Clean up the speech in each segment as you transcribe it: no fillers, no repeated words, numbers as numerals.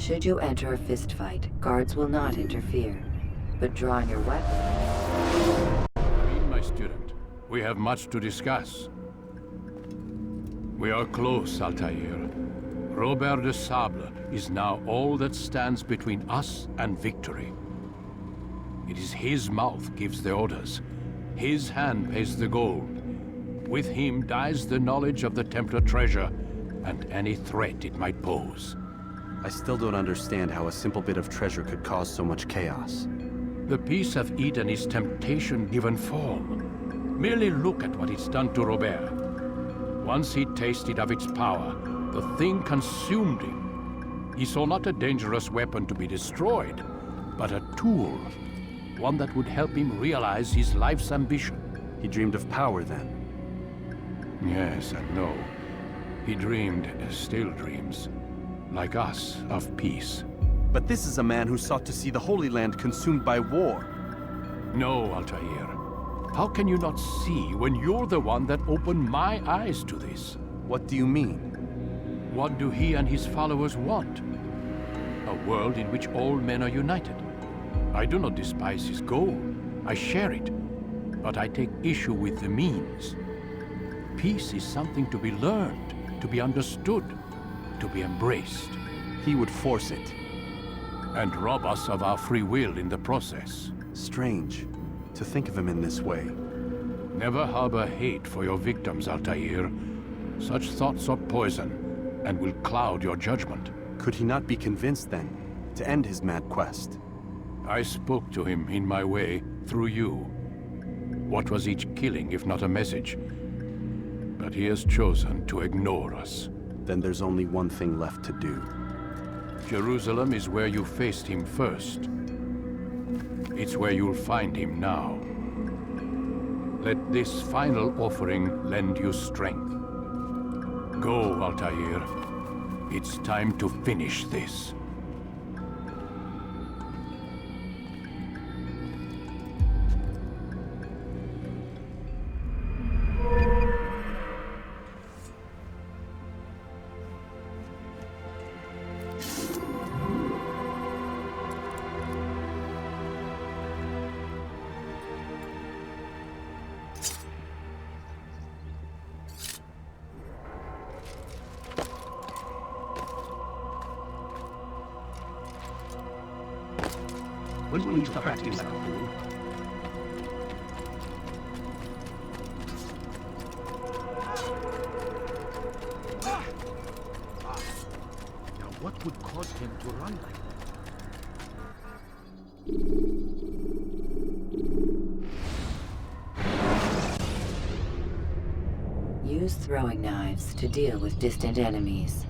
Should you enter a fistfight, guards will not interfere. But drawing your weapon... My student, we have much to discuss. We are close, Altair. Robert de Sablé is now all that stands between us and victory. It is his mouth gives the orders. His hand pays the gold. With him dies the knowledge of the Templar treasure and any threat it might pose. I still don't understand how a simple bit of treasure could cause so much chaos. The Peace of Eden is temptation given form. Merely look at what it's done to Robert. Once he tasted of its power, the thing consumed him. He saw not a dangerous weapon to be destroyed, but a tool. One that would help him realize his life's ambition. He dreamed of power then? Yes and no. He dreamed, still dreams, like us, of peace. But this is a man who sought to see the Holy Land consumed by war. No, Altair. How can you not see when you're the one that opened my eyes to this? What do you mean? What do he and his followers want? A world in which all men are united. I do not despise his goal. I share it. But I take issue with the means. Peace is something to be learned, to be understood, to be embraced. He would force it. And rob us of our free will in the process. Strange, to think of him in this way. Never harbor hate for your victims, Altair. Such thoughts are poison, and will cloud your judgment. Could he not be convinced, then, to end his mad quest? I spoke to him in my way, through you. What was each killing if not a message? But he has chosen to ignore us. Then there's only one thing left to do. Jerusalem is where you faced him first. It's where you'll find him now. Let this final offering lend you strength. Go, Altair. It's time to finish this. When will you stop acting like a fool? Now what would cause him to run like that? Use throwing knives to deal with distant enemies.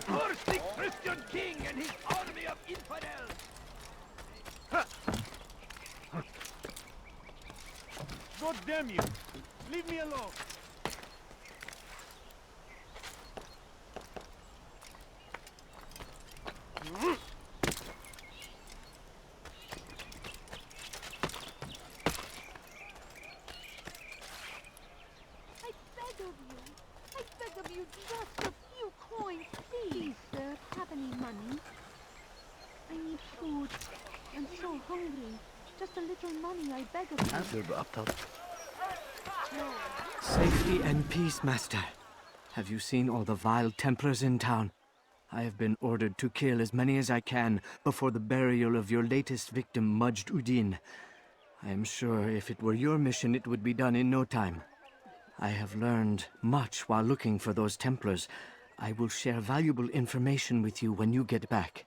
First the Christian king and his army of infidels! God damn you! Leave me alone! I beg of you, just a few coins, please, sir. Have any money? I need food. I'm so hungry. Just a little money, I beg of you. Safety and peace, master. Have you seen all the vile Templars in town? I have been ordered to kill as many as I can before the burial of your latest victim, Majd Udin. I am sure if it were your mission, it would be done in no time. I have learned much while looking for those Templars. I will share valuable information with you when you get back.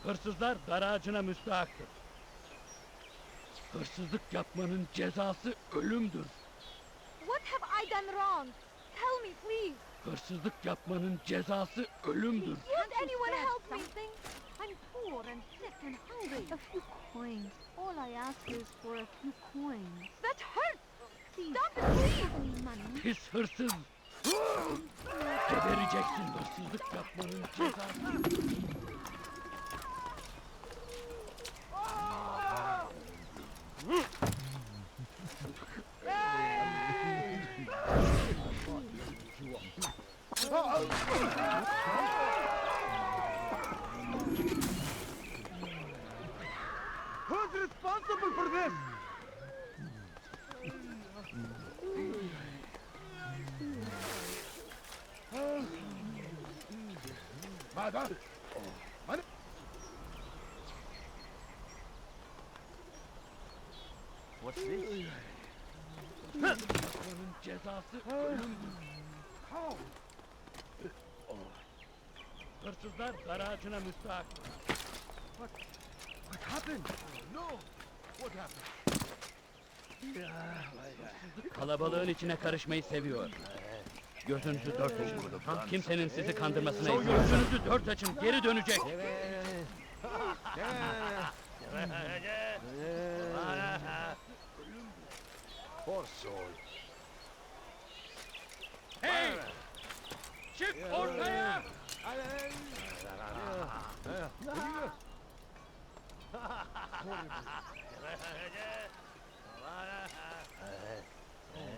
Hırsızlar dar ağacına müstahaktır. Hırsızlık yapmanın cezası ölümdür. What have I done wrong? Tell me, please. Hırsızlık yapmanın cezası ölümdür. Won't anyone help me? I'm poor and sick and hungry. A few coins. All I ask is for a few coins. That hurts! Stop it, please! Have any money? Pis hırsız! Gebereceksin, hırsızlık yapmanın cezası. Who's responsible for this? Mother? What's this? Yapmanın cezası ölümdür. Hırsızlar dar ağacına müstahaktır. What happened? No. What happened? Kalabalığın içine karışmayı seviyor. Gözünüzü dört açın. Kimsenin sizi kandırmasına izin vermem. Gözünüzü dört açın, geri dönecek. Poor soul. Hey! Çık ortaya!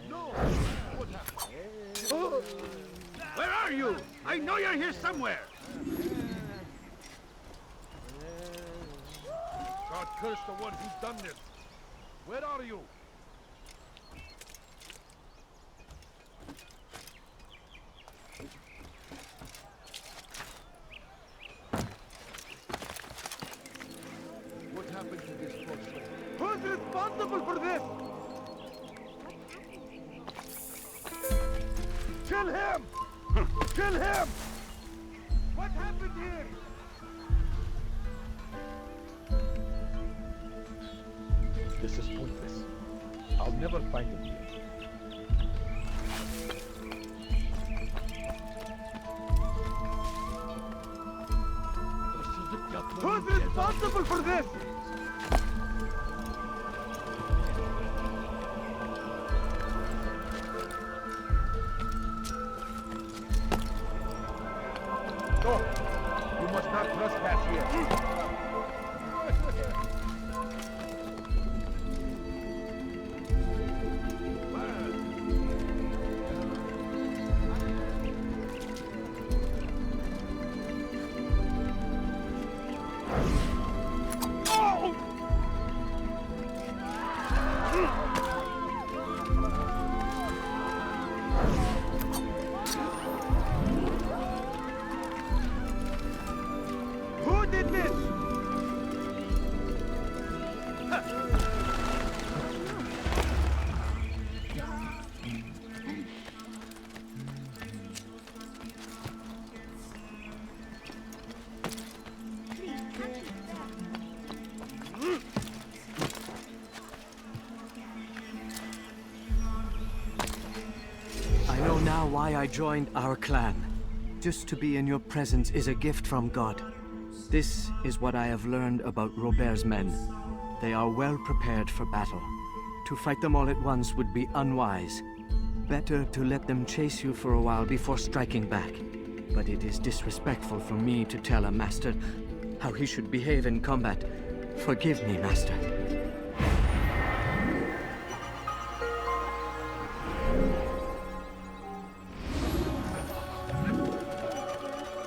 No. What happened? Where are you? I know you're here somewhere. God curse the one who's done this. Where are you? What happened to this poor soul? Who's responsible for this? Kill him! Kill him! What happened here? This is pointless. I'll never find him here. Hırsızlık yapmanın Who's cezası. responsible for this? No, you must not trespass here. Who did this? I know now why I joined our clan. Just to be in your presence is a gift from God. This is what I have learned about Robert's men. They are well prepared for battle. To fight them all at once would be unwise. Better to let them chase you for a while before striking back. But it is disrespectful for me to tell a master how he should behave in combat. Forgive me, master.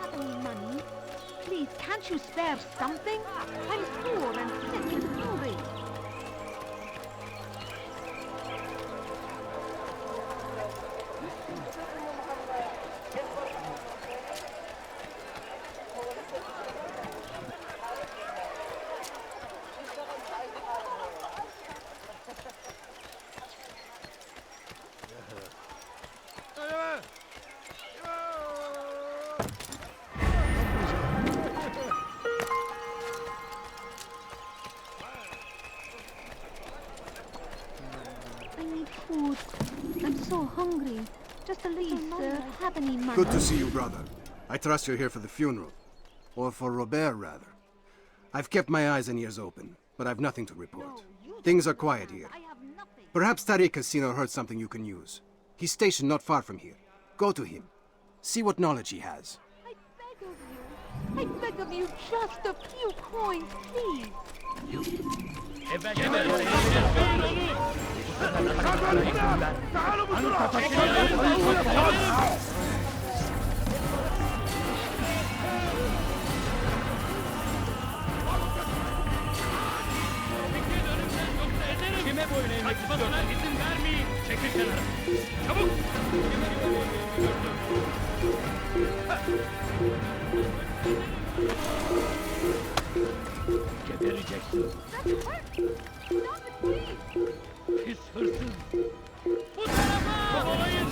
Have any money? Please, can't you spare something? I'm poor and sick and hungry. have any money? Good to see you, brother. I trust you're here for the funeral. Or for Robert, rather. I've kept my eyes and ears open, but I've nothing to report. Things are quiet here. I have nothing. Perhaps Tariq has seen or heard something you can use. He's stationed not far from here. Go to him. See what knowledge he has. I beg of you. I beg of you just a few coins, please. Kime boyun eğmek istiyorsun? İzin vermeyin. Çekil kenara. Çabuk. Gebereceksin. Stop it, please. Pis hırsız. Bu tarafa. Kovalayın.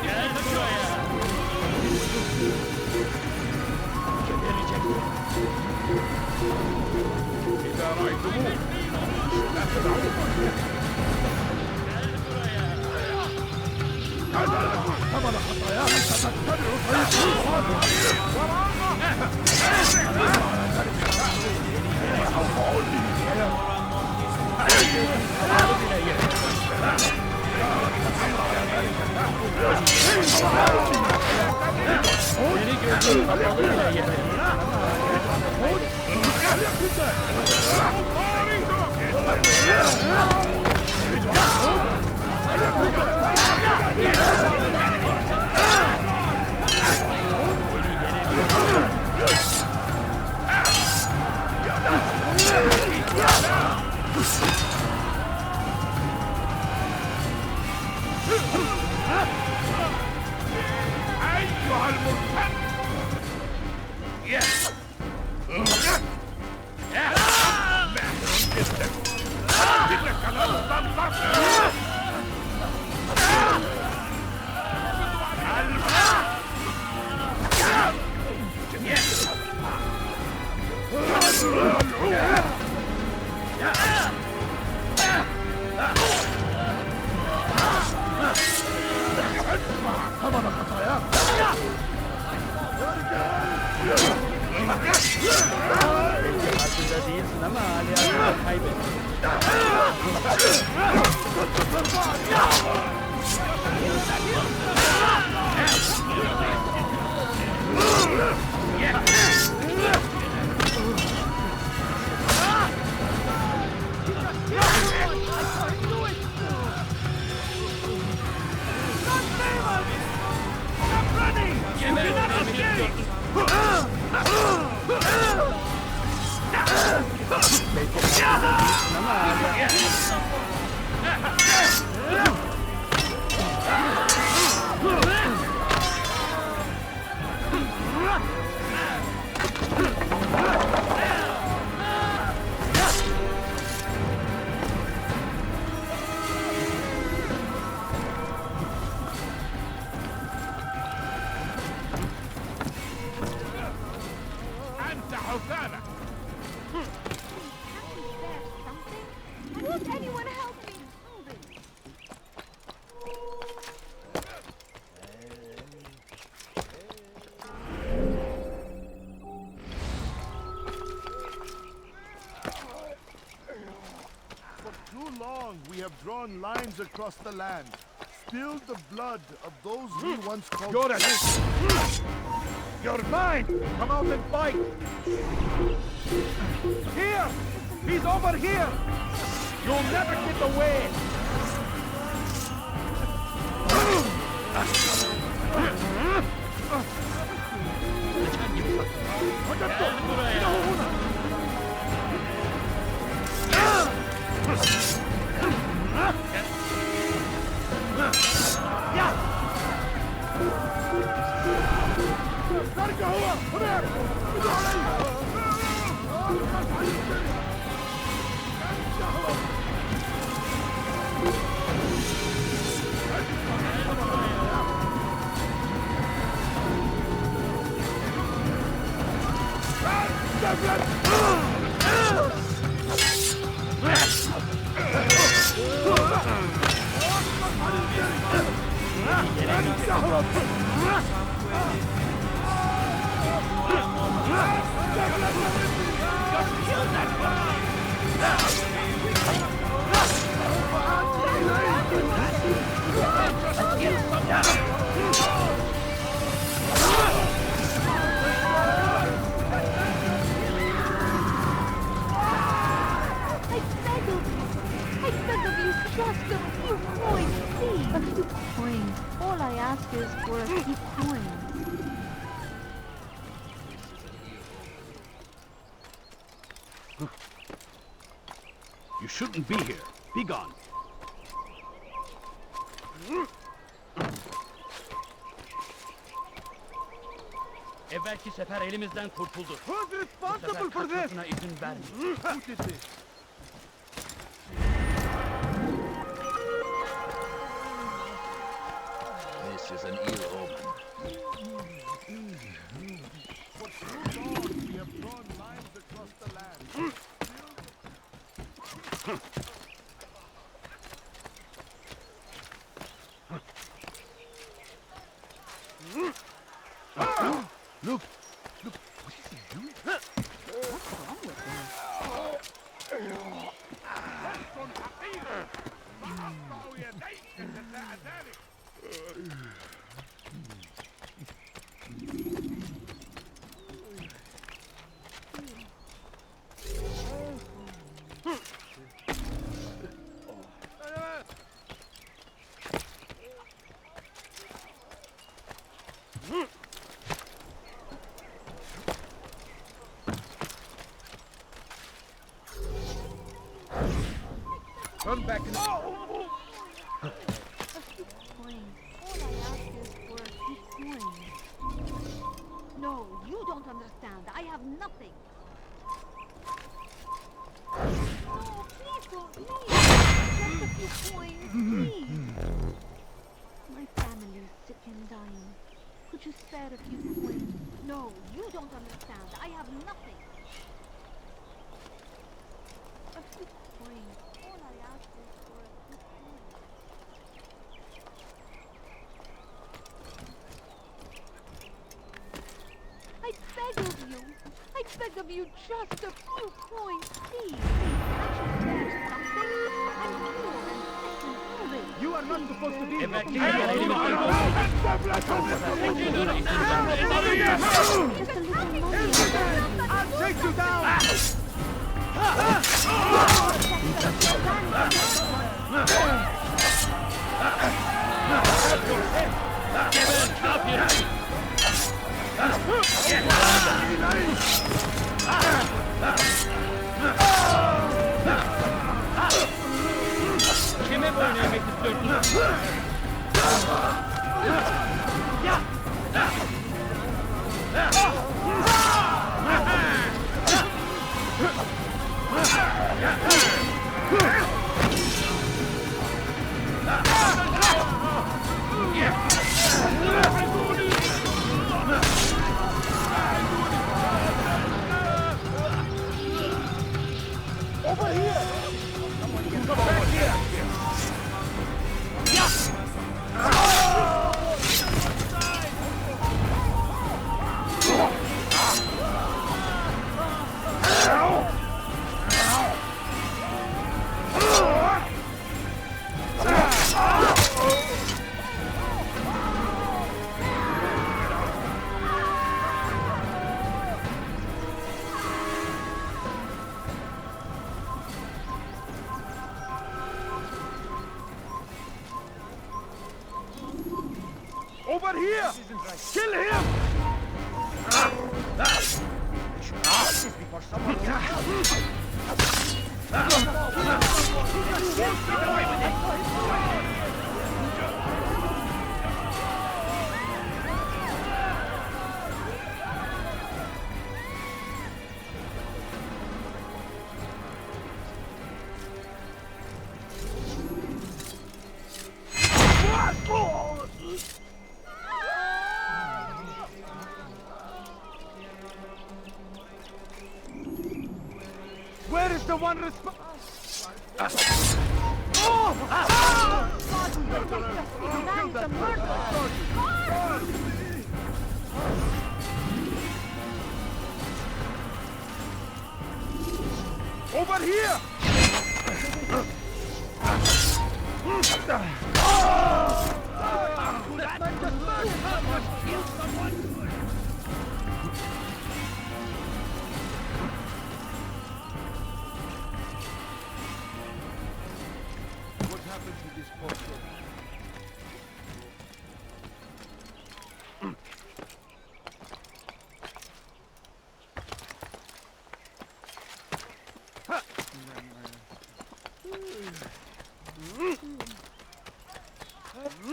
Gel buraya. Gebereceksin. إذا رأيتموه لا تدعوه ثمن خطاياه ستتبع أيها المرتد ثمن خطاياه Farkında değilsin ama aliyatını kaybettin. أنت حثالة Won't anyone help me? Hold it. For too long we have drawn lines across the land, spilled the blood of those we once called. You're mine! Come out and fight! Here! He's over here! You'll never get away! Just a few coins, please. A few coins. All I ask is for a few coins. You shouldn't be here. Be gone. Evvelki sefer elimizden kurtuldu. Who's responsible for this? Kaçmasına izin vermeyin. Who did this? This is an ill omen. For too long, we have drawn lines across the land. Look, what is he doing? What's wrong with him? Turn back and... A few coins. All I ask is for a few coins. No, you don't understand. I have nothing. No, please don't leave. Just a few coins, please. My family's sick and dying. Could you spare a few coins? No, you don't understand. I have nothing. A few coins. All I ask is for a few coins. I beg of you. I beg of you just a few coins, please. Can't you spare something? I'm poor and sick and hungry. You are not supposed to be here. Evvelki sefer elimizden kurtuldu. Just a little money. I'll take you down! Kime boyun eğmek istiyorsunuz? Over here! Come back here! Over here! Kill him! Before someone get away with it! Where is the one responsible? a murderer! Guards! Over here! What happened to this poster?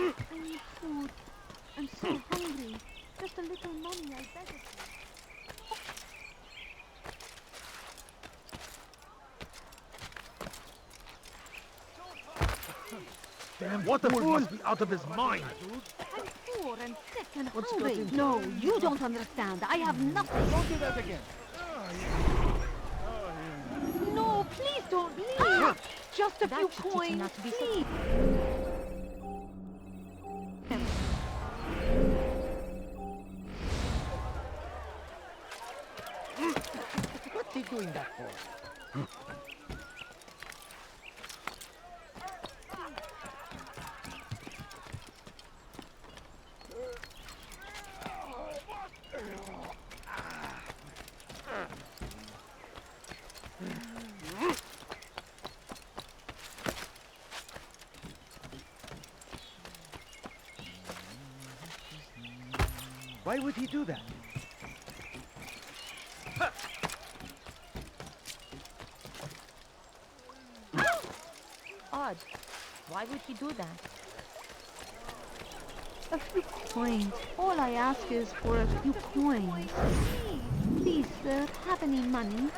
I need food. I'm so hungry. Just a little money, I beg of you. Damn, what the fool must be out of his mind. I'm poor and sick and hungry. No, you don't understand. I have nothing. Don't do that again. No, please don't leave. Just a few coins, please. What's he doing that for? Why would he do that? Odd. Why would he do that? A few coins. All I ask is for a few coins. Please, sir, have any money?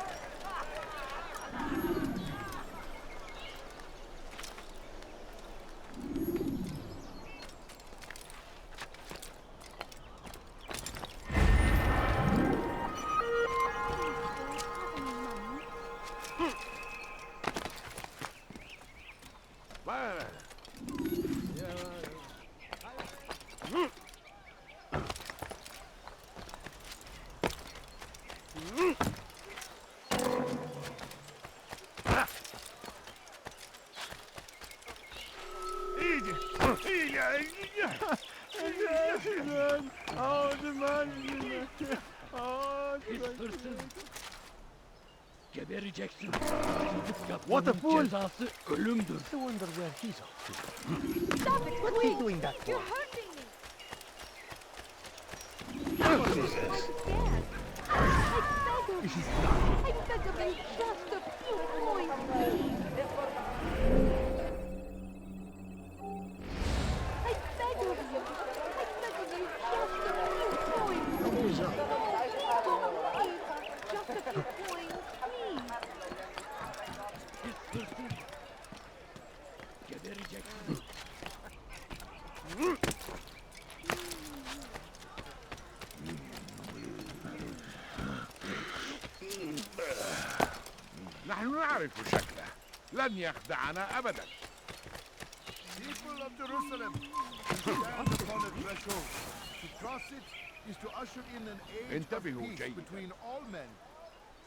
Gebereceksin. What a fool! Cezası ölümdür. I wonder where he's off to. Stop it, What's he doing that for? You're hurting me. What is this? I'm scared. I beg of you, just a few coins, please. I beg of you, just a few coins, please. No, please don't leave. Just a few coins, please. Pis hırsız. Gebereceksin. نحن نعرف شكله لن يخدعنا أبدا. People of Jerusalem, stand upon a threshold. To cross it is to usher in an age of انتبهوا peace جيدا. between all men.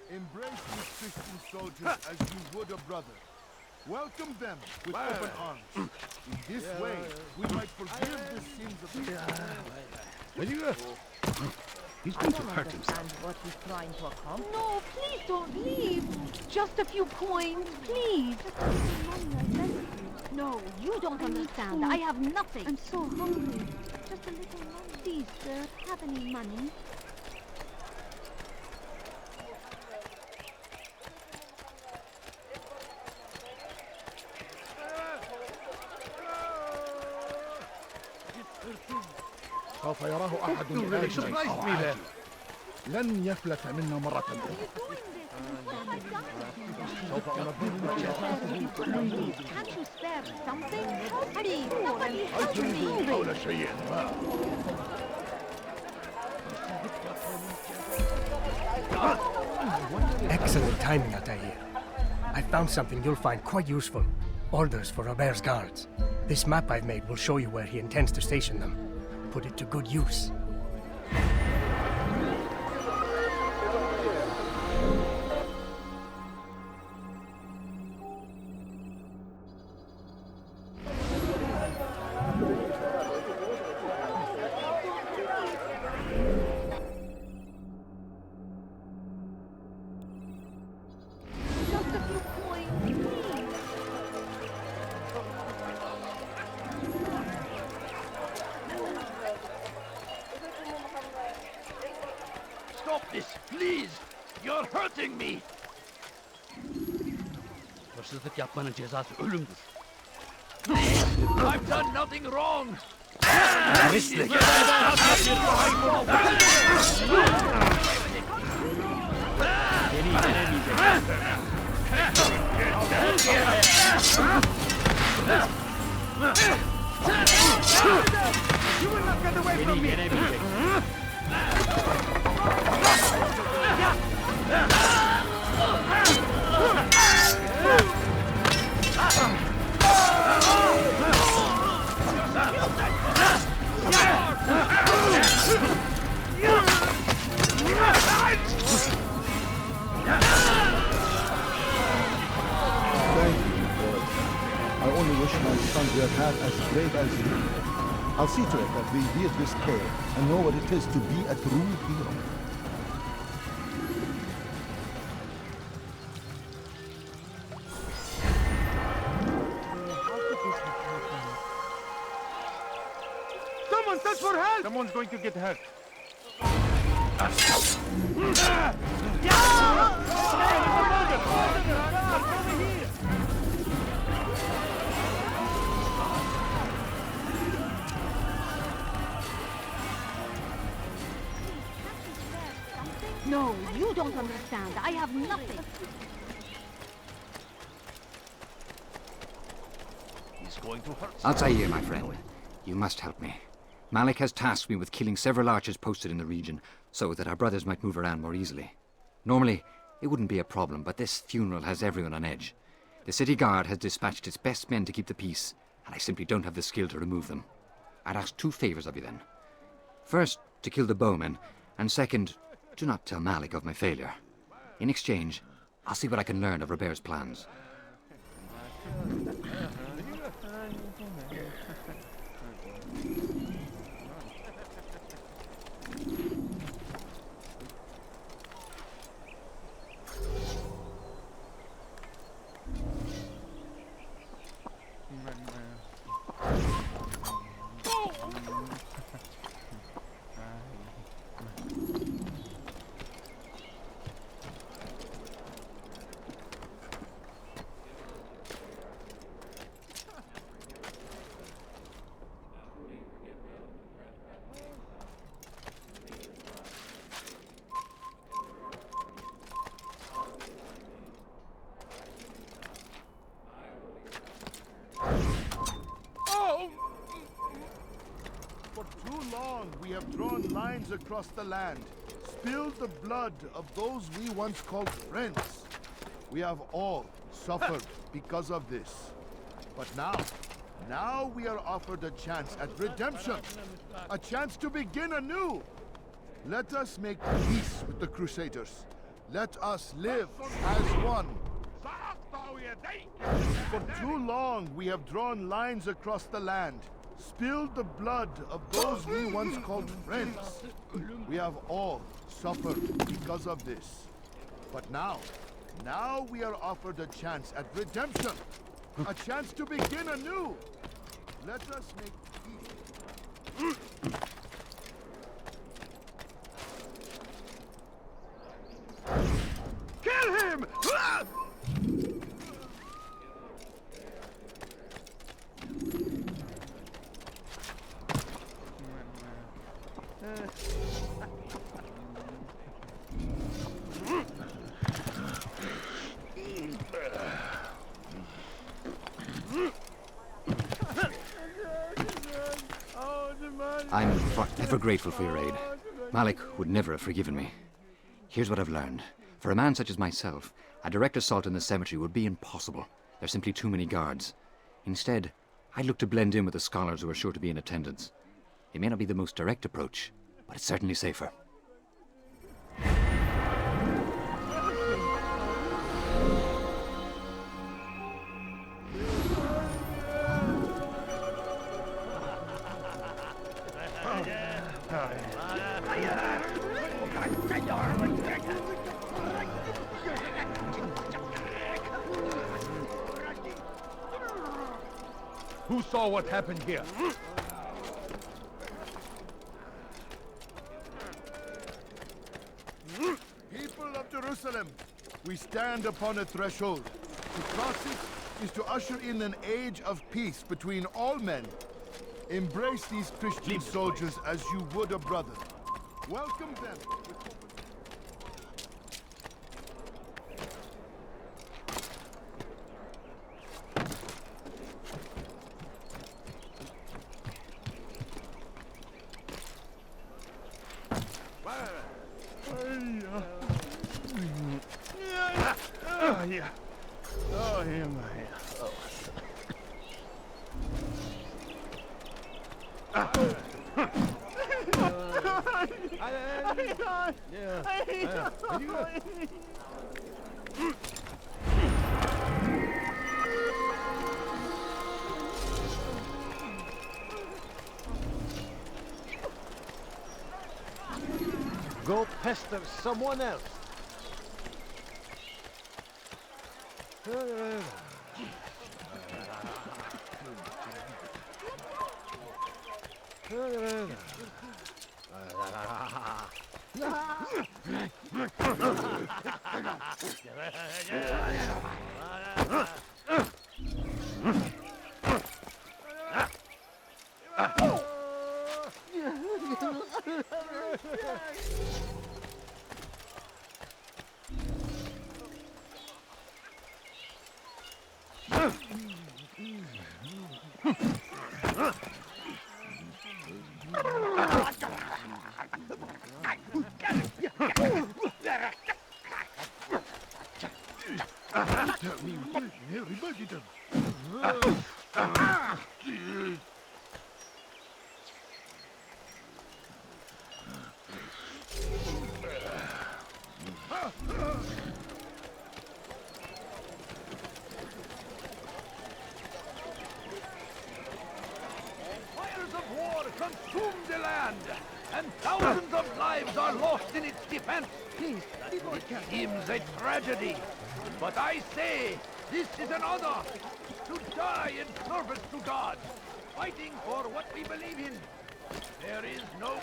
Embrace these Christian soldiers as you would a brother. Welcome them with open arms. In this way, we might forgive the sins of the He's going to hurt himself. What he's trying to accomplish. No, please don't leave. Just a few coins, please. No, you don't understand. I have nothing. I'm so hungry. Just a little money. Please, sir, have any money? سوف يراه أحد الآن. لن يفلت منا مرة أخرى. سوف أنبههم بجزائه. Can't you spare something? Help me! Somebody help me! حول شيء ما. Excellent timing, Altair. I found something you'll find quite useful. Orders for Robert's guards. This map I've made will show you where he intends to station them. Put it to good use. Stop this, please! You're hurting me! Hırsızlık yapmanın cezası ölümdür. Please! I've done nothing wrong! Mislik! Beni yenemeyecek. Beni yenemeyecek. I only wish my son were half as brave as you. I'll see to it that we read this tale and know what it is to be a true hero. Someone search for help! Someone's going to get hurt. No, you don't understand. I have nothing. He's going to hurt Altair, my friend. You must help me. Malik has tasked me with killing several archers posted in the region, so that our brothers might move around more easily. Normally, it wouldn't be a problem, but this funeral has everyone on edge. The city guard has dispatched its best men to keep the peace, and I simply don't have the skill to remove them. I'd ask 2 favors of you then. First, to kill the bowmen, and second, do not tell Malik of my failure. In exchange, I'll see what I can learn of Robert's plans. We have drawn lines across the land, spilled the blood of those we once called friends. We have all suffered because of this. But now we are offered a chance at redemption, a chance to begin anew. Let us make peace with the Crusaders. Let us live as one. For too long we have drawn lines across the land, spilled the blood of those we once called friends. We have all suffered because of this. But now we are offered a chance at redemption, a chance to begin anew. Let us make peace. Kill him! I'm forever grateful for your aid. Malik would never have forgiven me. Here's what I've learned. For a man such as myself, a direct assault on the cemetery would be impossible. There's simply too many guards. Instead, I'd look to blend in with the scholars who are sure to be in attendance. It may not be the most direct approach, but it's certainly safer. Who saw what happened here? People of Jerusalem, we stand upon a threshold. To cross it is to usher in an age of peace between all men. Embrace these Christian soldiers as you would a brother. Welcome them. Go pester someone else. Fires of war consume the land, and thousands of lives are lost in its defense. It seems a tragedy, but I say this is an honor to die in service to God, fighting for what we believe in. There is no...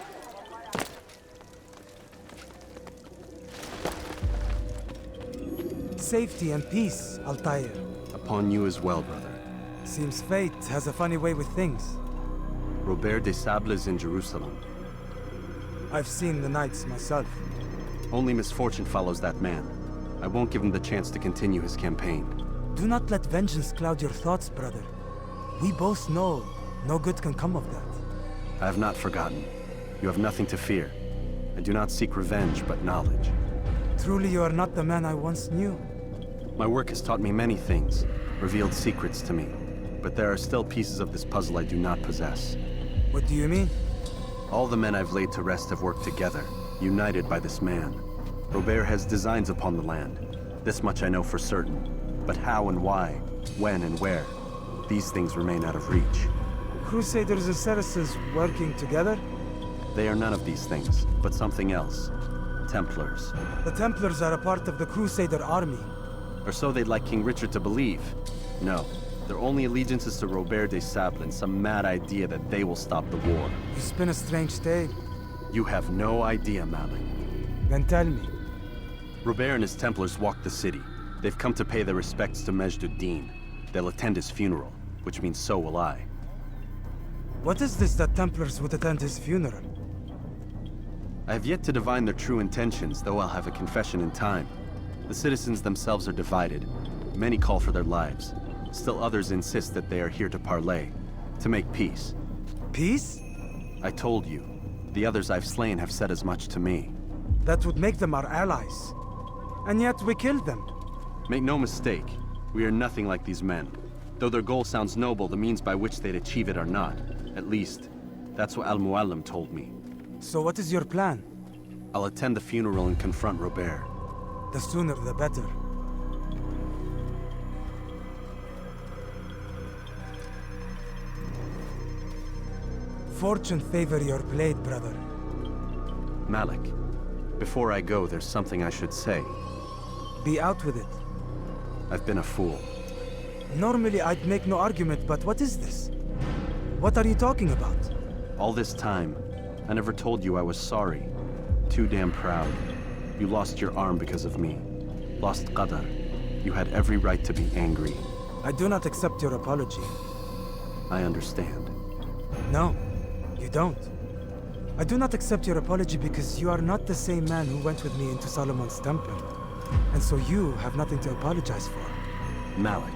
Safety and peace, Altair. Upon you as well, brother. Seems fate has a funny way with things. Robert de Sablé is in Jerusalem. I've seen the Knights myself. Only misfortune follows that man. I won't give him the chance to continue his campaign. Do not let vengeance cloud your thoughts, brother. We both know no good can come of that. I have not forgotten. You have nothing to fear. I do not seek revenge, but knowledge. Truly you are not the man I once knew. My work has taught me many things, revealed secrets to me. But there are still pieces of this puzzle I do not possess. What do you mean? All the men I've laid to rest have worked together, united by this man. Robert has designs upon the land. This much I know for certain. But how and why, when and where, these things remain out of reach. Crusaders and Saracens working together? They are none of these things, but something else. Templars. The Templars are a part of the Crusader army. Or so they'd like King Richard to believe. No, their only allegiance is to Robert de Sablé and some mad idea that they will stop the war. You spin a strange tale. You have no idea, Mualim. Then tell me. Robert and his Templars walk the city. They've come to pay their respects to Majd ud-Din. They'll attend his funeral, which means so will I. What is this that Templars would attend his funeral? I have yet to divine their true intentions, though I'll have a confession in time. The citizens themselves are divided. Many call for their lives. Still others insist that they are here to parley, to make peace. Peace? I told you. The others I've slain have said as much to me. That would make them our allies. And yet we killed them. Make no mistake, We are nothing like these men. Though their goal sounds noble, the means by which they'd achieve it are not. At least, that's what Mualim told me. So what is your plan? I'll attend the funeral and confront Robert. The sooner the better. Fortune favor your blade, brother. Malik, before I go, there's something I should say. Be out with it. I've been a fool. Normally I'd make no argument, but what is this? What are you talking about? All this time, I never told you I was sorry. Too damn proud. You lost your arm because of me. Lost Qadar. You had every right to be angry. I do not accept your apology. I understand. No, you don't. I do not accept your apology because you are not the same man who went with me into Solomon's temple. And so you have nothing to apologize for. Malik.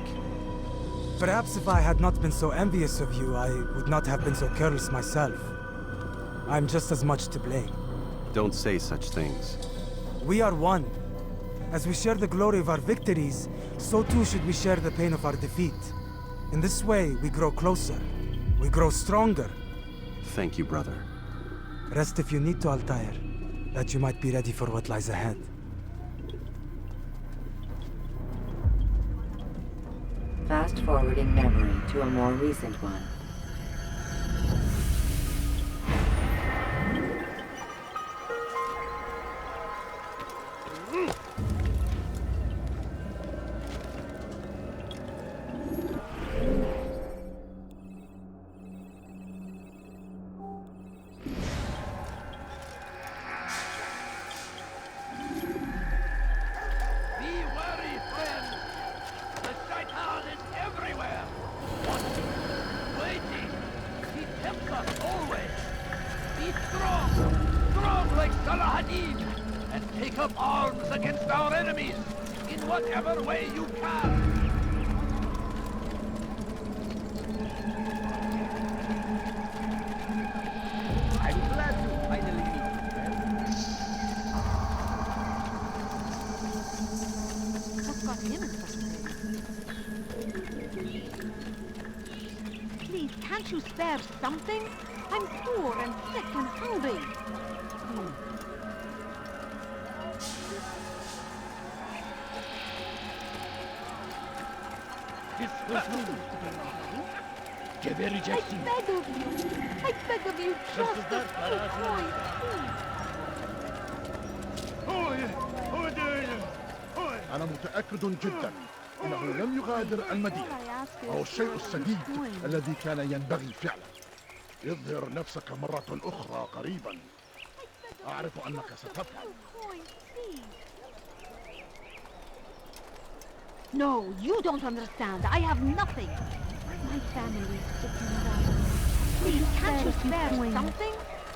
Perhaps if I had not been so envious of you, I would not have been so careless myself. I'm just as much to blame. Don't say such things. We are one. As we share the glory of our victories, so too should we share the pain of our defeat. In this way, we grow closer. We grow stronger. Thank you, brother. Rest if you need to, Altair, that you might be ready for what lies ahead. Fast-forwarding memory to a more recent one. Please, can't you spare something? I'm poor and sick and hungry. Gebereceksin. I beg of you, just a few coins, أنا متأكد جدا إنه لم يغادر المدينة. وهو الشيء السديد الذي كان ينبغي فعله. اظهر نفسك مرة أخرى قريبا. أعرف أنك ستفعل. No, you don't understand. I have nothing. My family is sick and dying. Please, can't you spare something?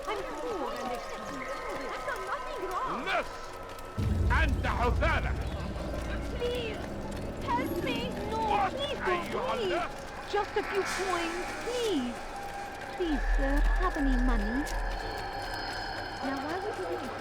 I'm poor and I've done nothing wrong. نس! أنت حثالة! Please, help me! No, please don't leave! Just a few coins, please! Please, sir, have any money? Now, why would you do this?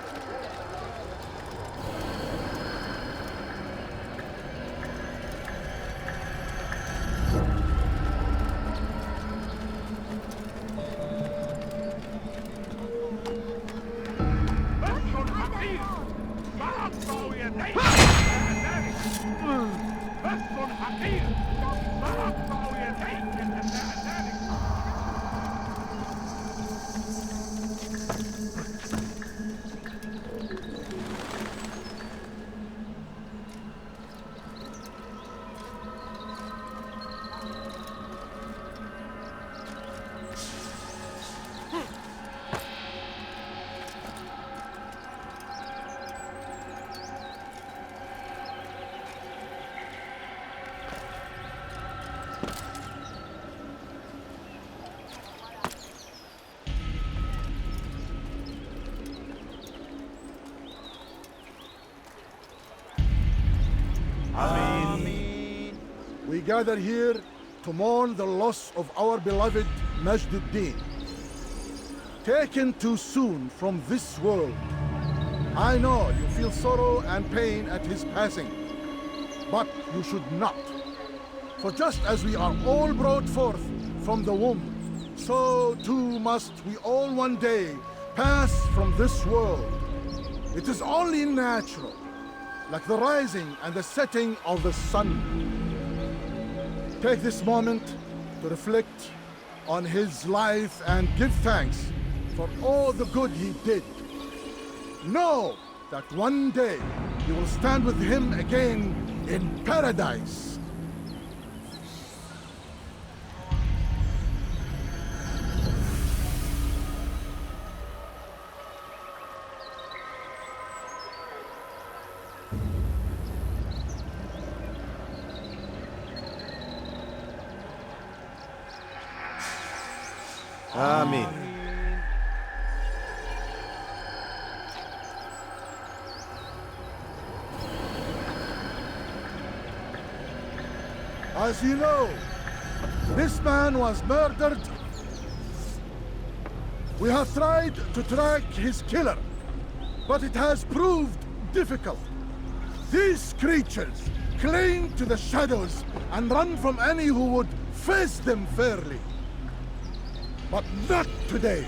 We gather here to mourn the loss of our beloved Majduddin. Taken too soon from this world. I know you feel sorrow and pain at his passing, but you should not For just as we are all brought forth from the womb, so too must we all one day pass from this world. It is only natural, like the rising and the setting of the sun. Take this moment to reflect on his life and give thanks for all the good he did. Know that one day you will stand with him again in paradise. Amen. As you know, this man was murdered. We have tried to track his killer, but it has proved difficult. These creatures cling to the shadows and run from any who would face them fairly. But not today,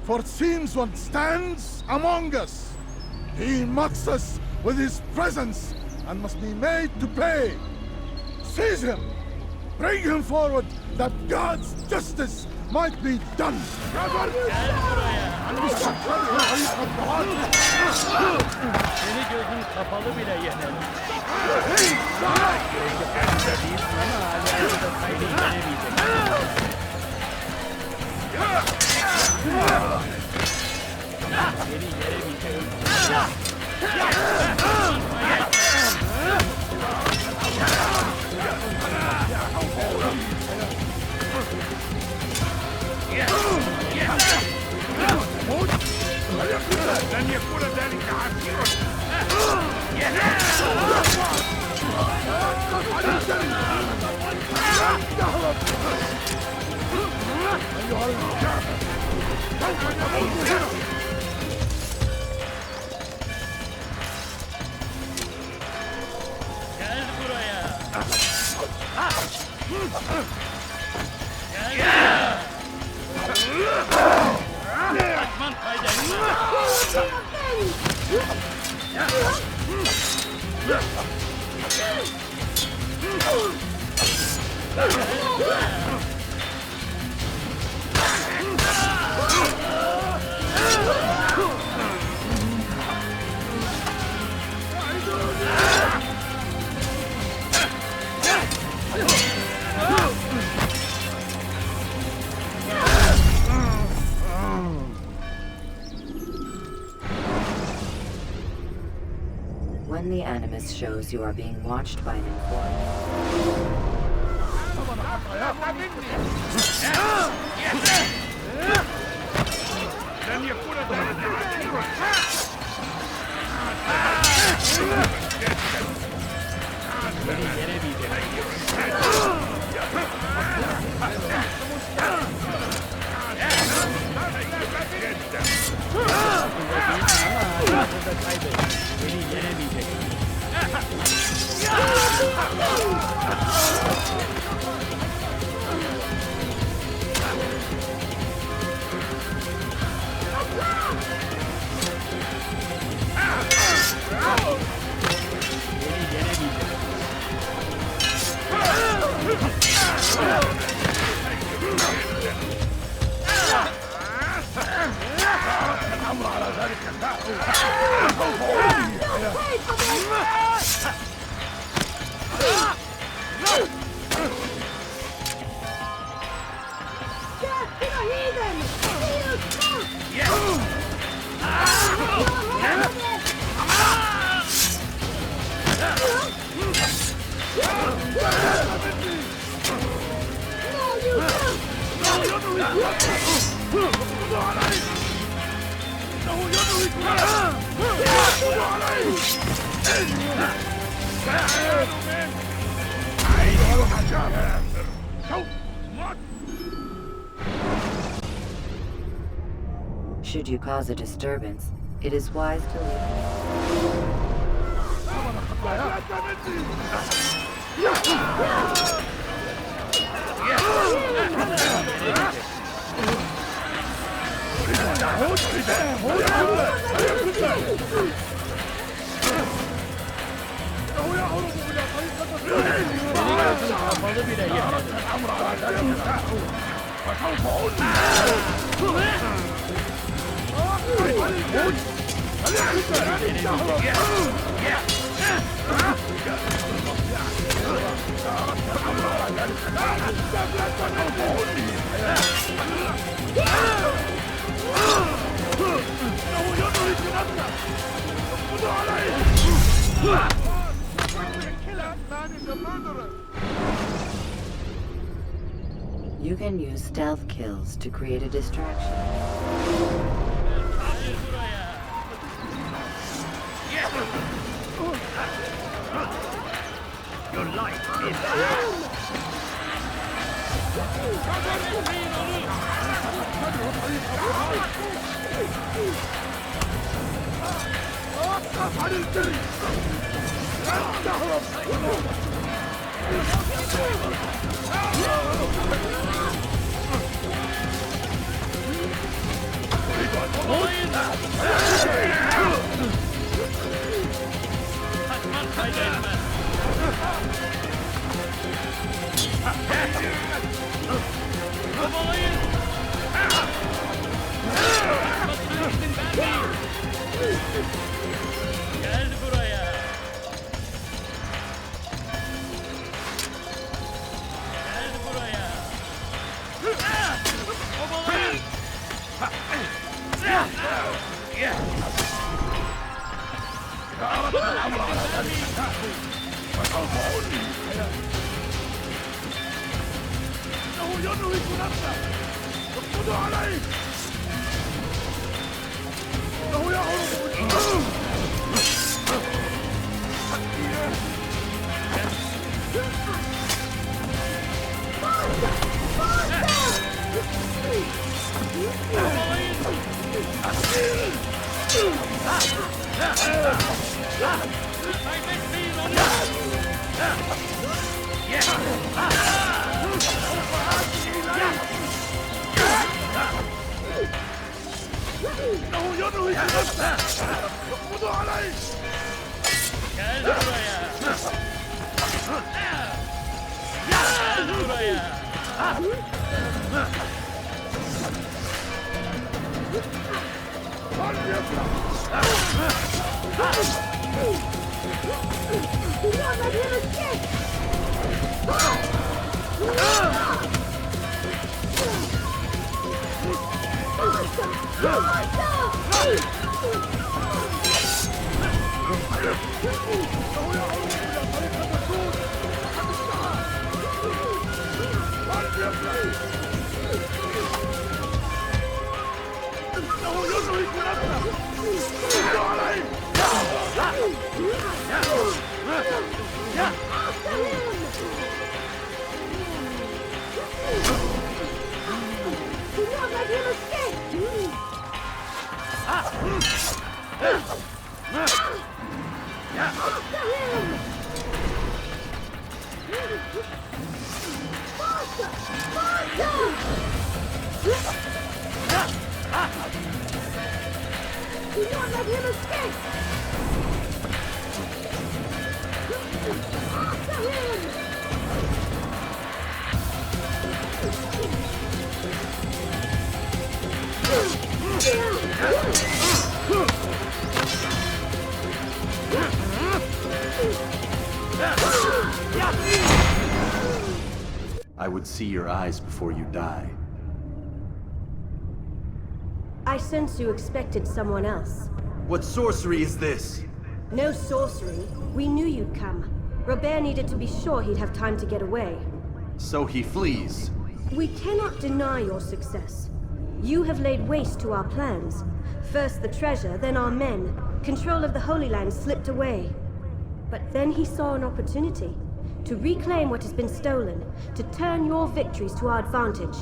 for it seems one stands among us. He mocks us with his presence and must be made to pay. Seize him! Bring him forward that God's justice might be done! Seni gözün kapalı bile yener. لن يكون ذلك عسيرا. Gel buraya. Kaçman fayda When the Animus shows you are being watched by an informant, لن يكون ذلك عسيرا. الأمر على ذلك Should you cause a disturbance, it is wise to leave. Kafalı bile yemedi. You can use stealth kills to create a distraction. Your life is Gel buraya. Gel buraya. Kovalayın. I would see your eyes before you die. I sense you expected someone else. What sorcery is this? No sorcery. We knew you'd come. Robert needed to be sure he'd have time to get away. So he flees. We cannot deny your success. You have laid waste to our plans. First the treasure, then our men. Control of the Holy Land slipped away. But then he saw an opportunity. To reclaim what has been stolen. To turn your victories to our advantage.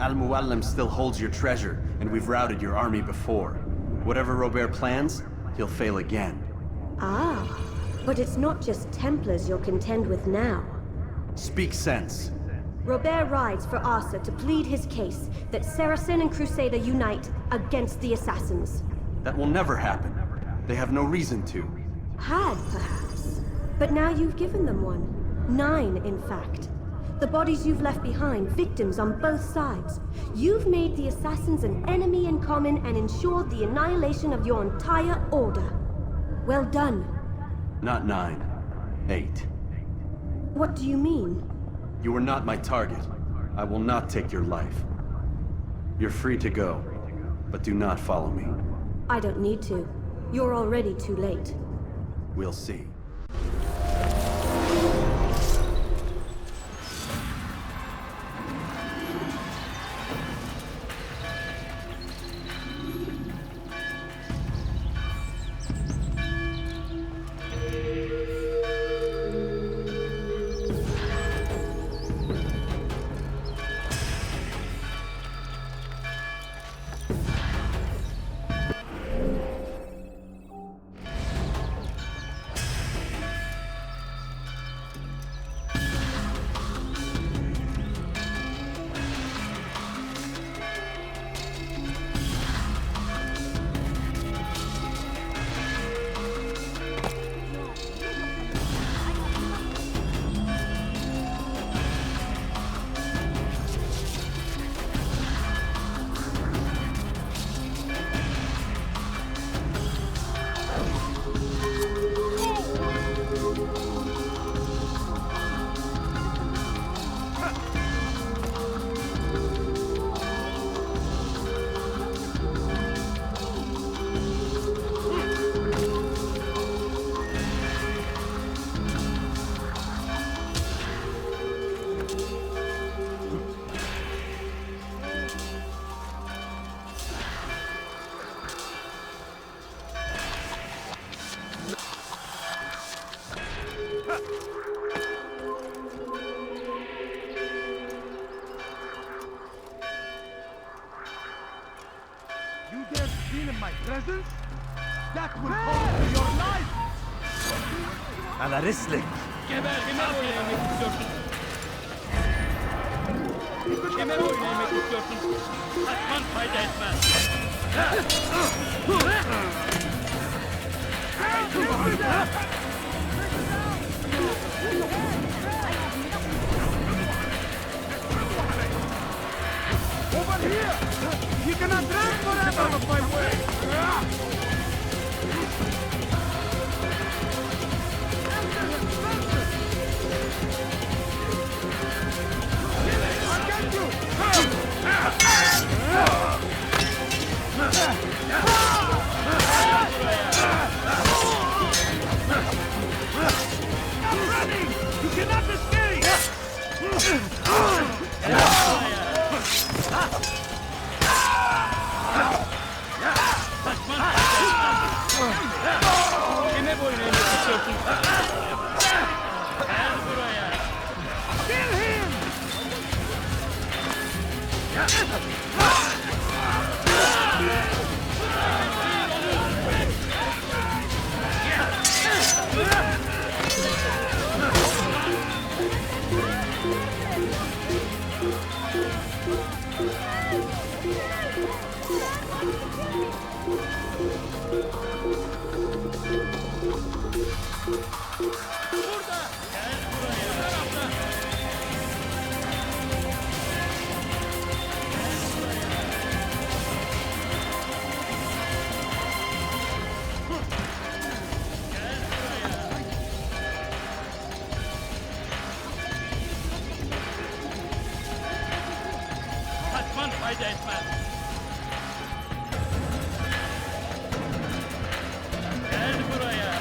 Al-Mualim still holds your treasure, and we've routed your army before. Whatever Robert plans, he'll fail again. Ah, But it's not just Templars you'll contend with now. Speak sense. Robert rides for Asa to plead his case that Saracen and Crusader unite against the Assassins. That will never happen. They have no reason to. Had, perhaps. But now you've given them one. 9, in fact. The bodies you've left behind, victims on both sides. You've made the Assassins an enemy in common and ensured the annihilation of your entire order. Well done. Not 9. 8. What do you mean? You are not my target. I will not take your life. You're free to go, but do not follow me. I don't need to. You're already too late. We'll see. Presence? That will cost you your life! Ala rislik! Geber, kime oynamak istiyorsun? Kime oynamak istiyorsun? Kaçman fayda etmez. Over here! You cannot run forever out of my way! I'll get you! Stop running! You cannot escape! Kime boyunaymak istiyorsun? Gel buraya. Kill him! Kaçman fayda etmez. Gel buraya.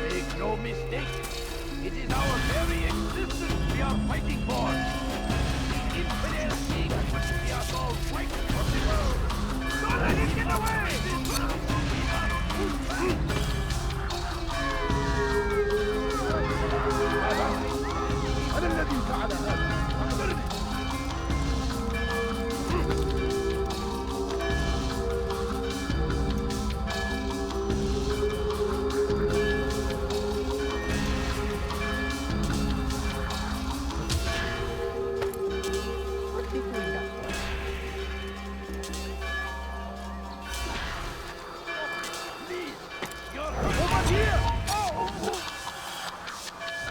Make no mistake, it is our very existence we are fighting for. The infidel king would see us all fight for the world. Don't let him get away! أنا الذي فعل هذا. أخبرني.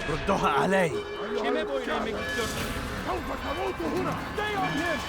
ردوها علي. سوف تموت هنا. Stay on him.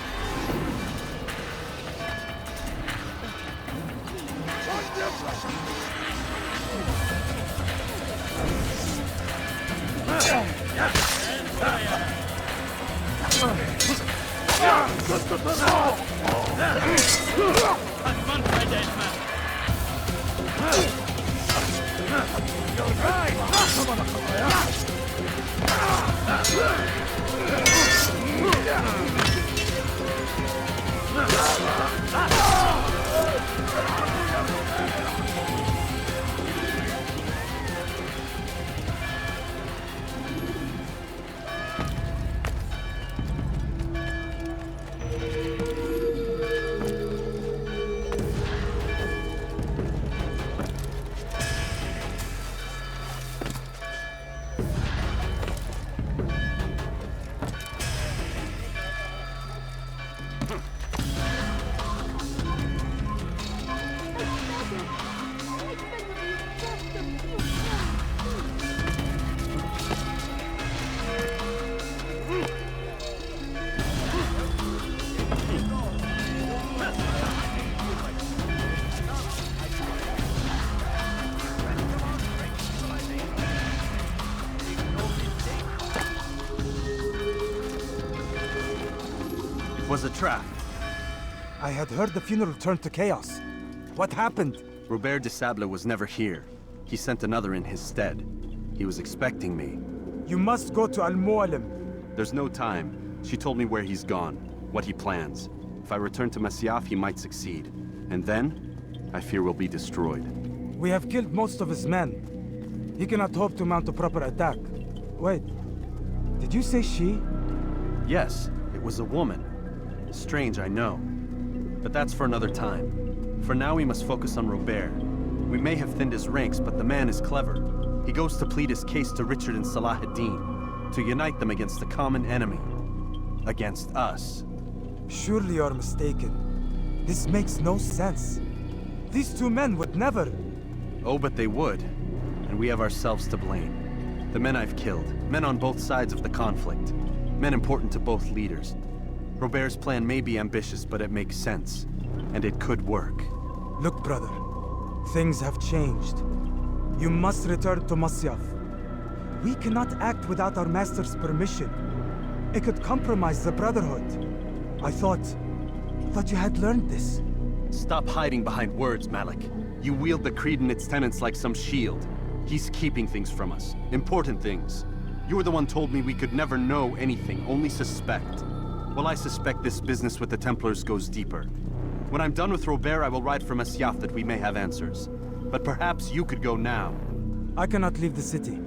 Was a trap. I had heard the funeral turned to chaos. What happened? Robert de Sablé was never here. He sent another in his stead. He was expecting me. You must go to Mualim. There's no time. She told me where he's gone, what he plans. If I return to Masyaf, he might succeed. And then, I fear we'll be destroyed. We have killed most of his men. He cannot hope to mount a proper attack. Wait, did you say she? Yes, it was a woman. Strange, I know. But that's for another time. For now, we must focus on Robert. We may have thinned his ranks, but the man is clever. He goes to plead his case to Richard and Salah ad-Din, to unite them against the common enemy. Against us. Surely you're mistaken. This makes no sense. These two men would never... Oh, but they would. And we have ourselves to blame. The men I've killed, men on both sides of the conflict. Men important to both leaders. Robert's plan may be ambitious, but it makes sense. And it could work. Look, brother. Things have changed. You must return to Masyaf. We cannot act without our master's permission. It could compromise the Brotherhood. I thought you had learned this. Stop hiding behind words, Malik. You wield the creed and its tenets like some shield. He's keeping things from us. Important things. You were the one told me we could never know anything, only suspect. Well, I suspect this business with the Templars goes deeper. When I'm done with Robert, I will ride for Masyaf that we may have answers. But perhaps you could go now. I cannot leave the city.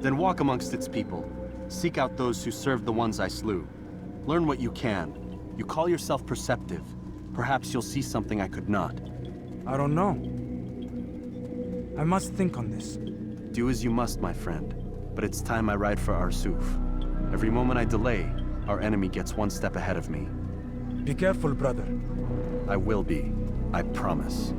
Then walk amongst its people. Seek out those who served the ones I slew. Learn what you can. You call yourself perceptive. Perhaps you'll see something I could not. I don't know. I must think on this. Do as you must, my friend. But it's time I ride for Arsuf. Every moment I delay, our enemy gets one step ahead of me. Be careful, brother. I will be. I promise.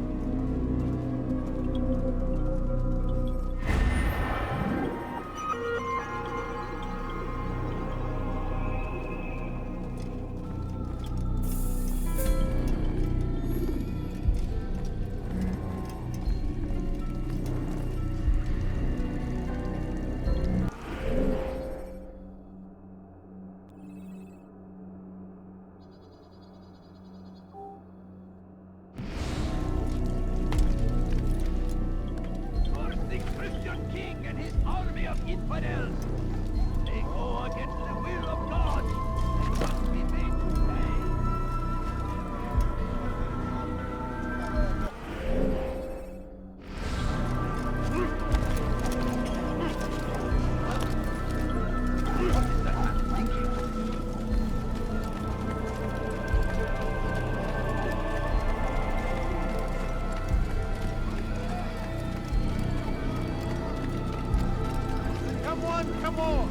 Come on!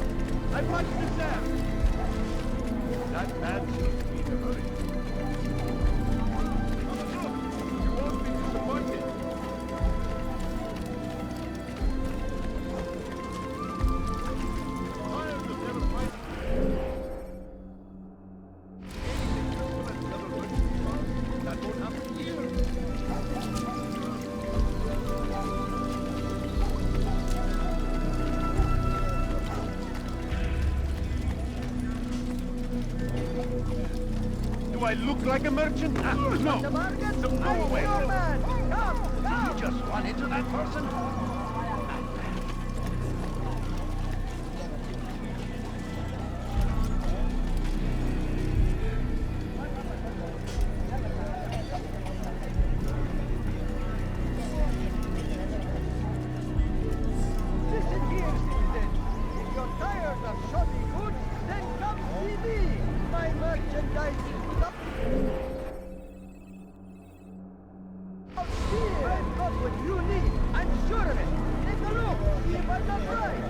I watched the step! That man seems to be in a hurry. You won't be disappointed. Tired of never fighting. That won't happen here. Do I look like a merchant? No! So go away! Did you just run into that person? Listen here, citizen. If you're tired of shoddy goods, then come see me. My merchandise is up. Here, I've got what you need. I'm sure of it. Take a look. See if I'm not right.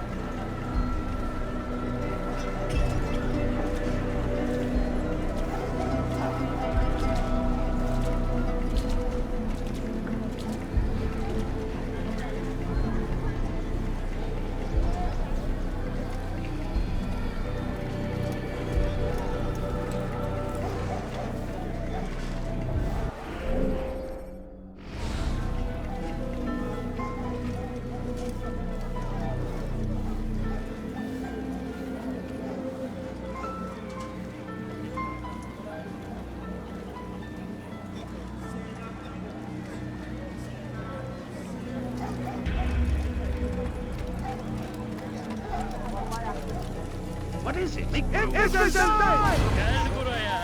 What is it? It's a sign! Gel buraya.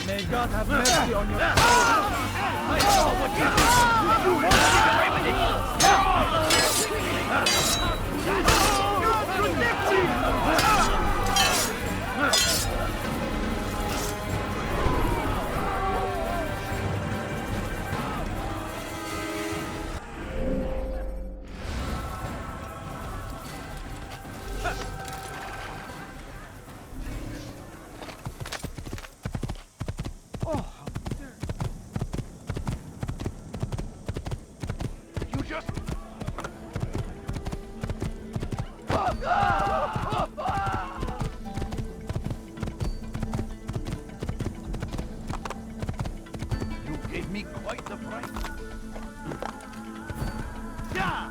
May God have mercy on your soul. I saw what you did. You want to get away with it? God protect you! You gave me quite the fright. Yeah!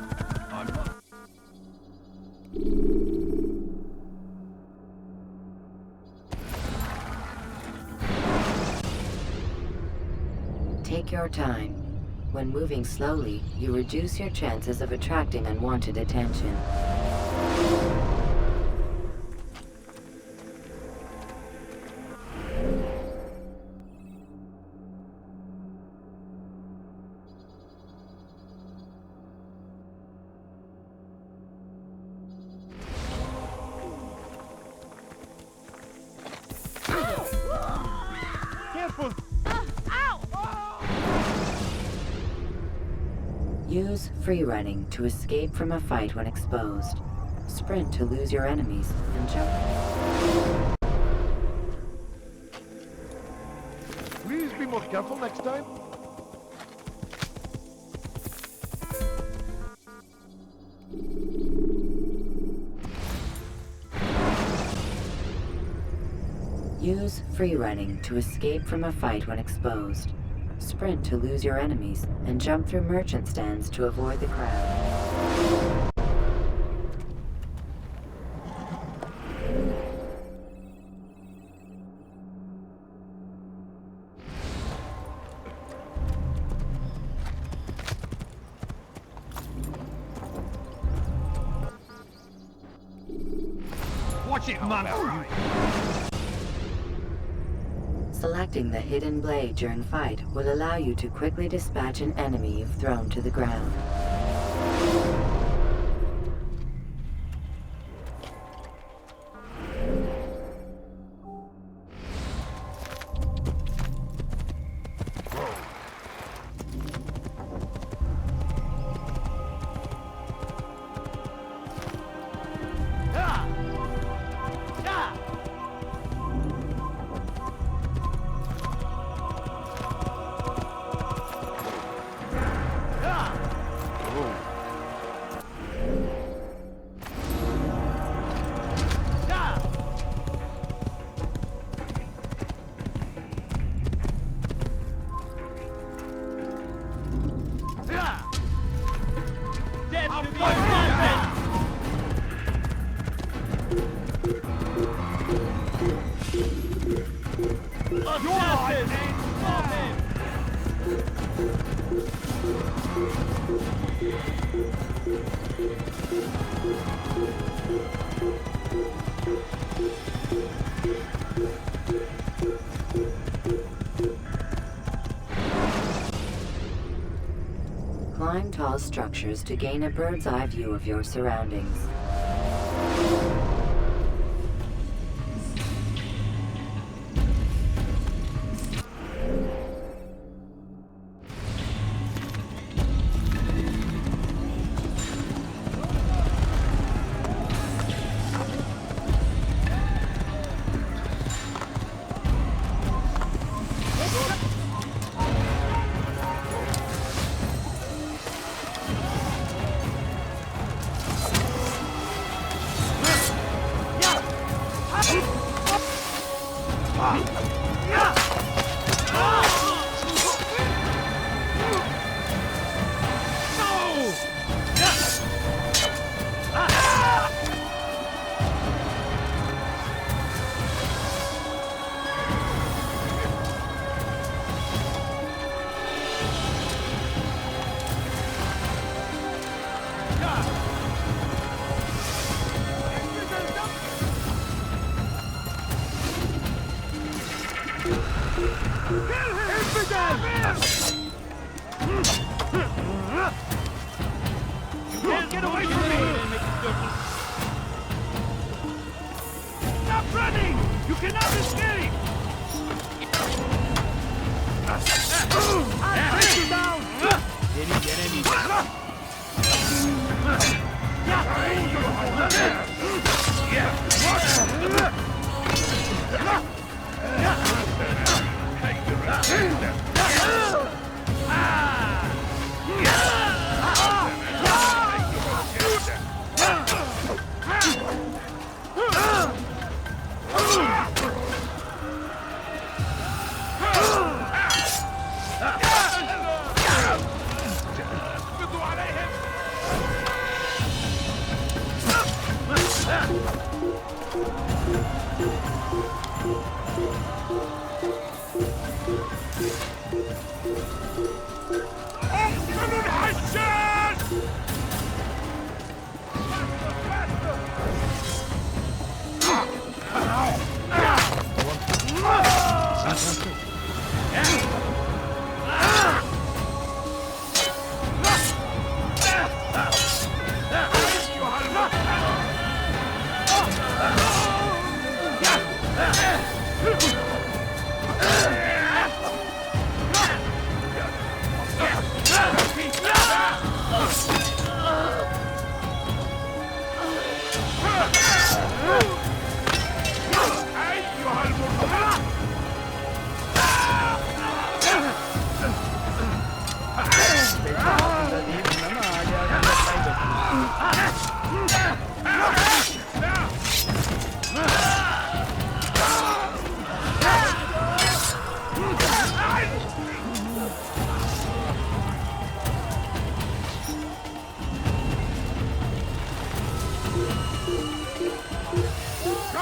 Take your time. When moving slowly, you reduce your chances of attracting unwanted attention. Use free running to escape from a fight when exposed. Sprint to lose your enemies, and jump. Please be more careful next time. Use free running to escape from a fight when exposed. Sprint to lose your enemies, and jump through merchant stands to avoid the crowd. Watch it, man! Selecting the hidden blade during fight will allow you to quickly dispatch an enemy you've thrown to the ground. Climb tall structures to gain a bird's eye view of your surroundings. Get away from me! Stop running! You cannot escape! I'll take you down!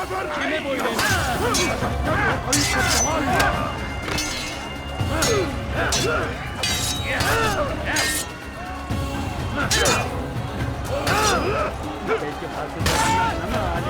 Kime boyun Belki farkında değilsin ama hali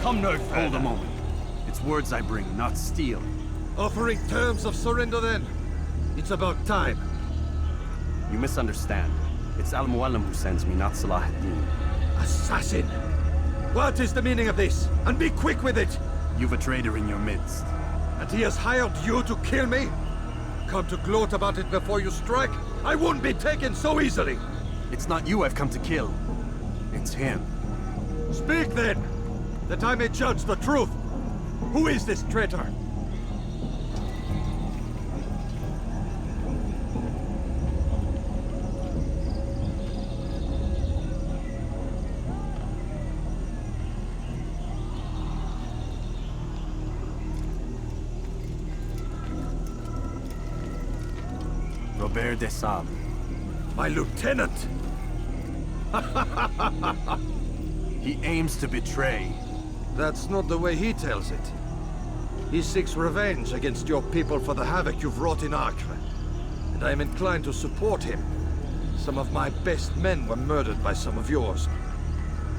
Come no further. Hold a moment. It's words I bring, not steel. Offering terms of surrender then. It's about time. You misunderstand. It's Al-Mualim who sends me, not Salah ad-Din. Assassin! What is the meaning of this? And be quick with it! You've a traitor in your midst. And he has hired you to kill me? Come to gloat about it before you strike? I won't be taken so easily! It's not you I've come to kill. It's him. Speak then, that I may judge the truth. Who is this traitor? Robert de Sablé. My lieutenant! He aims to betray. That's not the way he tells it. He seeks revenge against your people for the havoc you've wrought in Acre. And I am inclined to support him. Some of my best men were murdered by some of yours.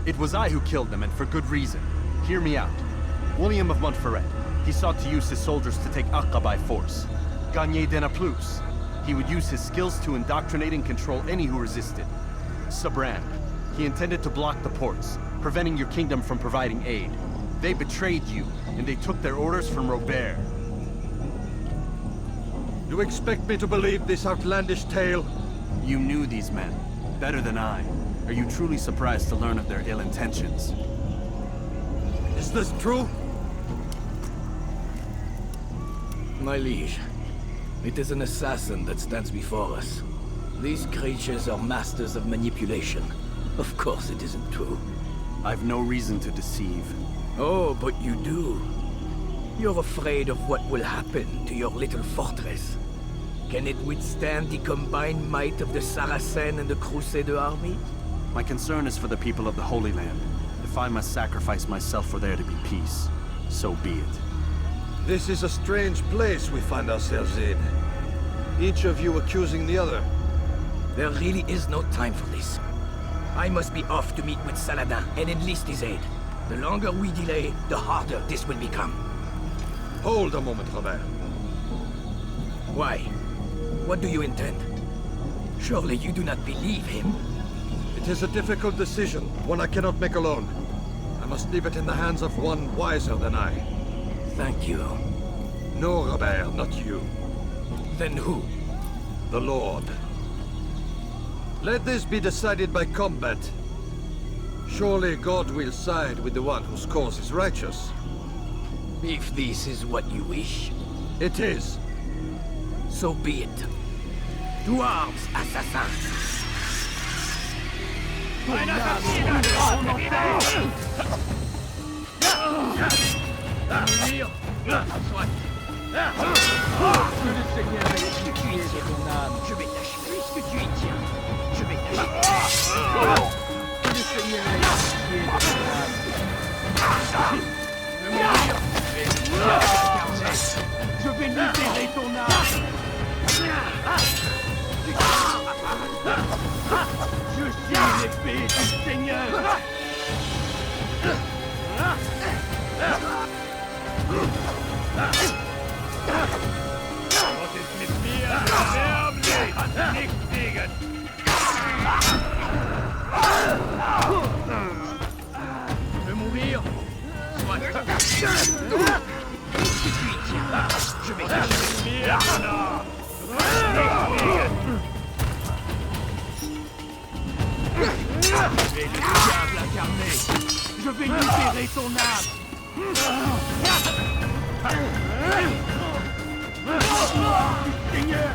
It was I who killed them, and for good reason. Hear me out. William of Montferrat. He sought to use his soldiers to take Acre by force. Gagné de Naplouse. He would use his skills to indoctrinate and control any who resisted. Sabran. He intended to block the ports, preventing your kingdom from providing aid. They betrayed you, and they took their orders from Robert. You expect me to believe this outlandish tale? You knew these men, better than I. Are you truly surprised to learn of their ill intentions? Is this true? My liege, it is an assassin that stands before us. These creatures are masters of manipulation. Of course it isn't true. I've no reason to deceive. Oh, but you do. You're afraid of what will happen to your little fortress. Can it withstand the combined might of the Saracen and the Crusader army? My concern is for the people of the Holy Land. If I must sacrifice myself for there to be peace, so be it. This is a strange place we find ourselves in. Each of you accusing the other. There really is no time for this. I must be off to meet with Saladin and enlist his aid. The longer we delay, the harder this will become. Hold a moment, Robert. Why? What do you intend? Surely you do not believe him? It is a difficult decision, one I cannot make alone. I must leave it in the hands of one wiser than I. Thank you. No, Robert, not you. Then who? The Lord. Let this be decided by combat. Surely God will side with the one whose cause is righteous. If this is what you wish. It is. So be it. To arms, assassin! Que le Seigneur ait exécuté ton âme. Je vais t'achever. Puisque tu y tiens, je vais t'achever. Que le Seigneur ait exécuté ton âme. Je vais mourir. Je vais libérer ton âme. Je suis l'épée du Seigneur. Was ist mit mir? Werblich! Nichts gegen! Je veux mourir? Soit! Je vais t'achever! Et le diable incarné! Je vais libérer ton âme! Seigneur!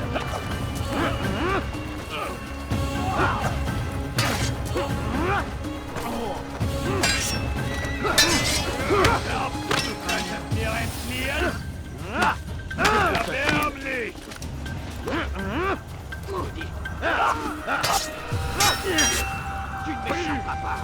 Tu ne m'échapperas pas!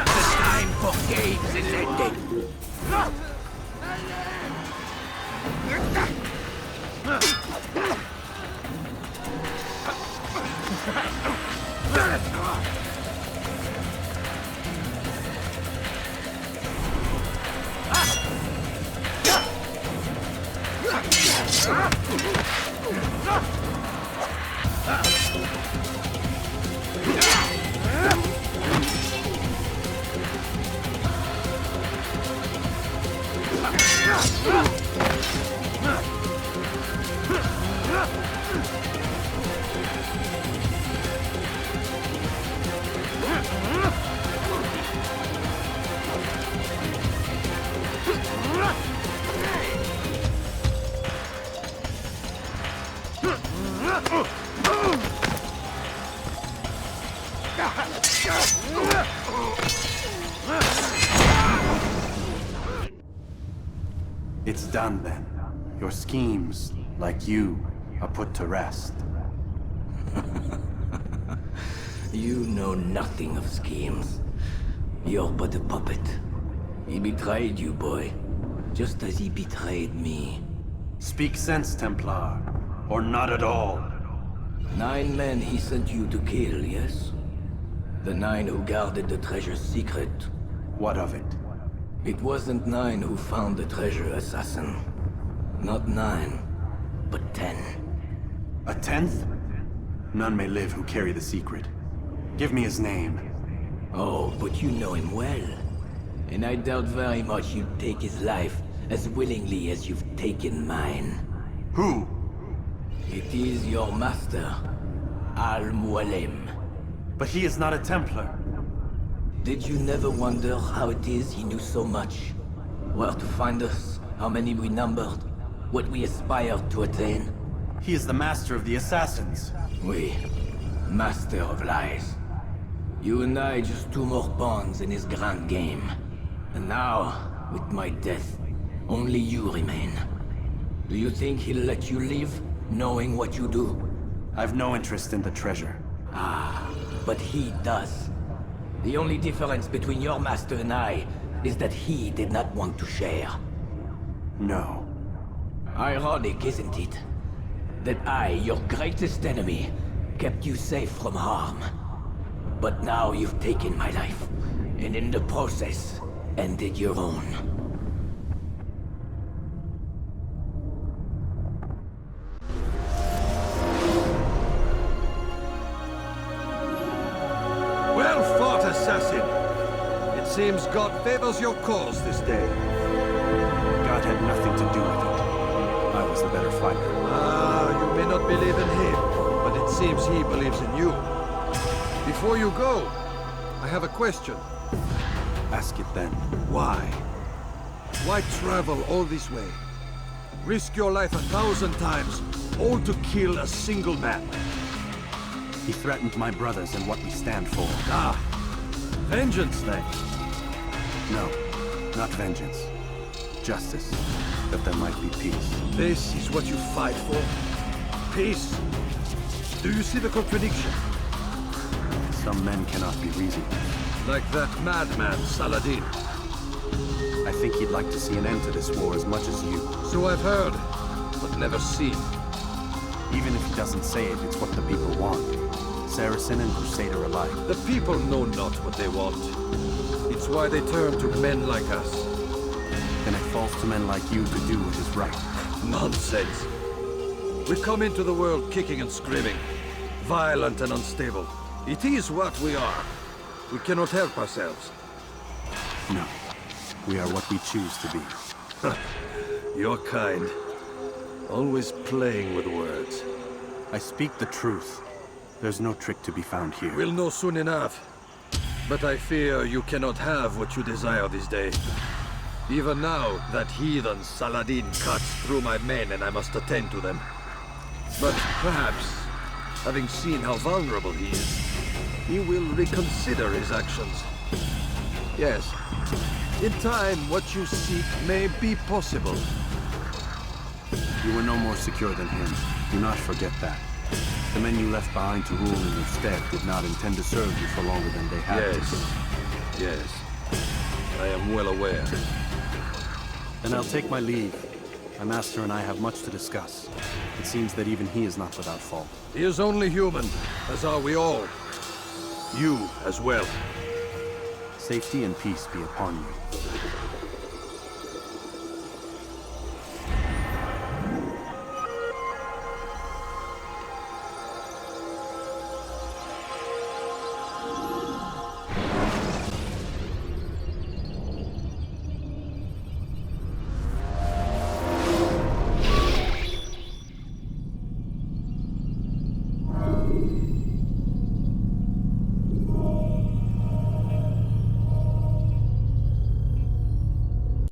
The time for games is ended. It's done then. Your schemes, like you, are put to rest. You know nothing of schemes. You're but a puppet. He betrayed you, boy. Just as he betrayed me. Speak sense, Templar. Or not at all. 9 men he sent you to kill, yes? The 9 who guarded the treasure's secret. What of it? It wasn't 9 who found the treasure, Assassin. Not 9, but 10. A 10th? None may live who carry the secret. Give me his name. Oh, but you know him well. And I doubt very much you'd take his life as willingly as you've taken mine. Who? It is your master, Mualim. But he is not a Templar. Did you never wonder how it is he knew so much? Where to find us, how many we numbered, what we aspired to attain? He is the master of the assassins. Oui, master of lies. You and I just 2 more pawns in his grand game. And now, with my death, only you remain. Do you think he'll let you live, knowing what you do? I've no interest in the treasure. Ah, but he does. The only difference between your master and I is that he did not want to share. No. Ironic, isn't it? That I, your greatest enemy, kept you safe from harm. But now you've taken my life, and in the process, ended your own. Well fought, assassin! It seems God favors your cause this day. God had nothing to do with it. I was the better fighter. Ah, you may not believe in him, but it seems he believes in you. Before you go, I have a question. Ask it then. Why? Why travel all this way? Risk your life 1,000 times, all to kill a single man? He threatened my brothers and what we stand for. Ah, vengeance then? No, not vengeance. Justice, that there might be peace. This is what you fight for? Peace? Do you see the contradiction? Some men cannot be reasoned. Like that madman, Saladin. I think he'd like to see an end to this war as much as you. So I've heard, but never seen. Even if he doesn't say it, it's what the people want. Saracen and Crusader alike. The people know not what they want. It's why they turn to men like us. Then it falls to men like you to do what is right. Nonsense. We come into the world kicking and screaming, violent and unstable. It is what we are. We cannot help ourselves. No. We are what we choose to be. Your kind. Always playing with words. I speak the truth. There's no trick to be found here. We'll know soon enough. But I fear you cannot have what you desire this day. Even now, that heathen Saladin cuts through my men and I must attend to them. But perhaps, having seen how vulnerable he is, he will reconsider his actions. Yes, in time, what you seek may be possible. You were no more secure than him. Do not forget that. The men you left behind to rule in your stead did not intend to serve you for longer than they had to. Yes. I am well aware. Then I'll take my leave. My master and I have much to discuss. It seems that even he is not without fault. He is only human, as are we all. You as well. Safety and peace be upon you.